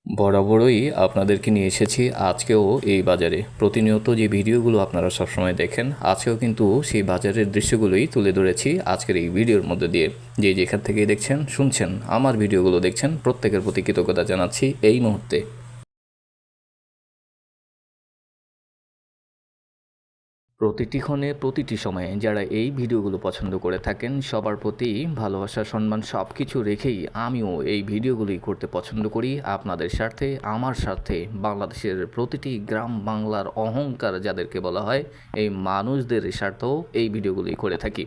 বরাবরই আপনাদেরকে নিয়ে এসেছি আজকেও এই বাজারে প্রতিনিয়ত যে ভিডিওগুলো আপনারা সবসময় দেখেন আজকেও কিন্তু সেই বাজারের দৃশ্যগুলোই তুলে ধরেছি আজকের এই ভিডিওর মধ্যে দিয়ে। যে যেখান থেকে দেখছেন শুনছেন আমার ভিডিওগুলো দেখছেন প্রত্যেকের প্রতি কৃতজ্ঞতা জানাচ্ছি এই মুহূর্তে। প্রতিটি ক্ষণে প্রতিটি সময়ে যারা এই ভিডিওগুলো পছন্দ করে থাকেন সবার প্রতি ভালোবাসা সম্মান সব কিছু রেখেই আমিও এই ভিডিওগুলি করতে পছন্দ করি আপনাদের স্বার্থে, আমার স্বার্থে, বাংলাদেশের প্রতিটি গ্রাম বাংলার অহংকার যাদেরকে বলা হয় এই মানুষদের স্বার্থেও এই ভিডিওগুলি করে থাকি।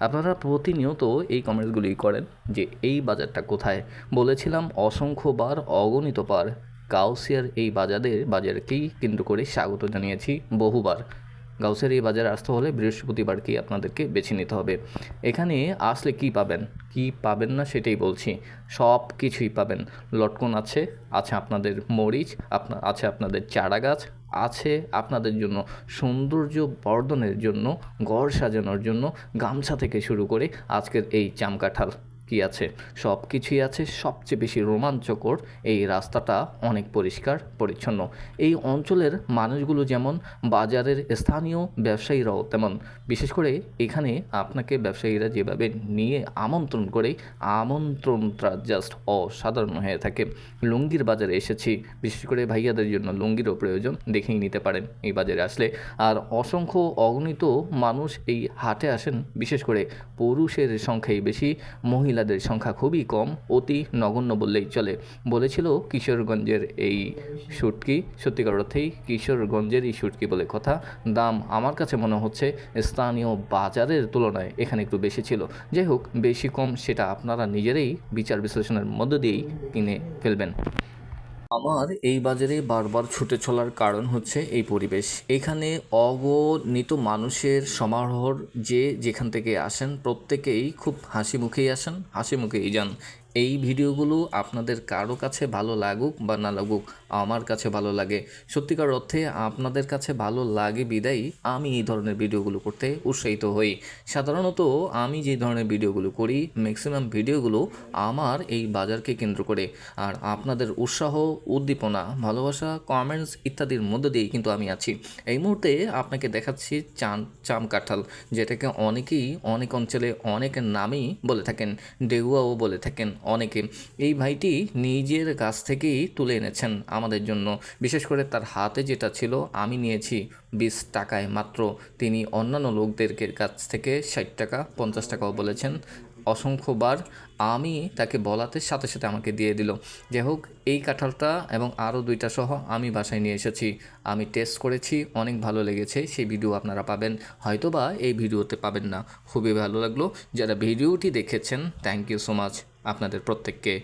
আপনারা প্রতিনিয়ত এই কমেন্টসগুলি করেন যে এই বাজারটা কোথায়। বলেছিলাম অসংখ্যবার, অগণিতবার গাউসিয়ার এই বাজারকেই কেন্দ্র করে স্বাগত জানিয়েছি বহুবার। গাউসের এই বাজারে আসতে হলে বৃহস্পতিবারকেই আপনাদেরকে বেছে নিতে হবে। এখানে আসলে কি পাবেন, কি পাবেন না সেটাই বলছি। সব কিছুই পাবেন। লটকন আছে, আছে আপনাদের মরিচ, আছে আপনাদের চারা গাছ, আছে আপনাদের জন্য সৌন্দর্য বর্ধনের জন্য, ঘর সাজানোর জন্য গামছা থেকে শুরু করে আজকের এই জাম কাঁঠাল কি আছে, সব কিছুই আছে। সবচেয়ে বেশি রোমাঞ্চকর এই রাস্তাটা অনেক পরিষ্কার পরিচ্ছন্ন। এই অঞ্চলের মানুষগুলো যেমন, বাজারের স্থানীয় ব্যবসায়ীরাও তেমন। বিশেষ করে এখানে আপনাকে ব্যবসায়ীরা যেভাবে নিয়ে আমন্ত্রণ করে, আমন্ত্রণটা জাস্ট অসাধারণ হয়ে থাকে। লুঙ্গির বাজারে এসেছি, বিশেষ করে ভাইয়াদের জন্য লুঙ্গিরও প্রয়োজন, দেখেই নিতে পারেন এই বাজারে আসলে। আর অসংখ্য অগণিত মানুষ এই হাটে আসেন, বিশেষ করে পুরুষের সংখ্যাই বেশি, মহিলাদের সংখ্যা খুবই কম, অতি নগণ্য বললেই চলে। বলেছিল কিশোরগঞ্জের এই শুটকি, সত্যিকার অর্থেই কিশোরগঞ্জের এই শুটকি বলে কথা। দাম আমার কাছে মনে হচ্ছে স্থানীয় বাজারের তুলনায় এখানে একটু বেশি ছিল। যাই হোক, বেশি কম সেটা আপনারা নিজেরাই বিচার বিশ্লেষণের মধ্য দিয়েই কিনে ফেলবেন। আমার এই বাজারে বারবার ছুটে চলার কারণ হচ্ছে এই পরিবেশ। এখানে অগণিত মানুষের সমারোহ। যে যেখান থেকে আসেন প্রত্যেকেই খুব হাসি মুখেই আসেন, হাসি মুখেই যান। এই ভিডিওগুলো আপনাদের কারো কাছে ভালো লাগুক বা না লাগুক, আমার কাছে ভালো লাগে। সত্যিকার অর্থে আপনাদের কাছে ভালো লাগে বিদায়ী আমি এই ধরনের ভিডিওগুলো করতে উৎসাহিত হই। সাধারণত আমি যে ধরনের ভিডিওগুলো করি ম্যাক্সিমাম ভিডিওগুলো আমার এই বাজারকে কেন্দ্র করে। আর আপনাদের উৎসাহ, উদ্দীপনা, ভালোবাসা, কমেন্টস ইত্যাদির মধ্যে দিয়েই কিন্তু আমি আছি। এই মুহূর্তে আপনাকে দেখাচ্ছি চাম কাঁঠাল, যেটাকে অনেকেই অনেক অঞ্চলে অনেক নামেই বলে থাকেন, ডেগুয়াও বলে থাকেন অনেকে। এই ভাইটি নিজের গাছ থেকেই তুলে এনেছেন আমাদের জন্য। বিশেষ করে তার হাতে যেটা ছিল আমি নিয়েছি 20 টাকায় মাত্র। তিনি অন্যান্য লোকদের কাছ থেকে 60 টাকা, 50 টাকাও বলেছেন। অসংখ্যবার আমি তাকে বলাতে সাথে সাথে আমাকে দিয়ে দিল। যাই হোক, এই কাঁঠালটা এবং আরও 2টা সহ আমি বাসায় নিয়ে এসেছি। আমি টেস্ট করেছি, অনেক ভালো লেগেছে। সেই ভিডিও আপনারা পাবেন, হয়তোবা এই ভিডিওতে পাবেন না। খুবই ভালো লাগলো। যারা ভিডিওটি দেখেছেন থ্যাংক ইউ সো মাচ আপনাদের প্রত্যেককে।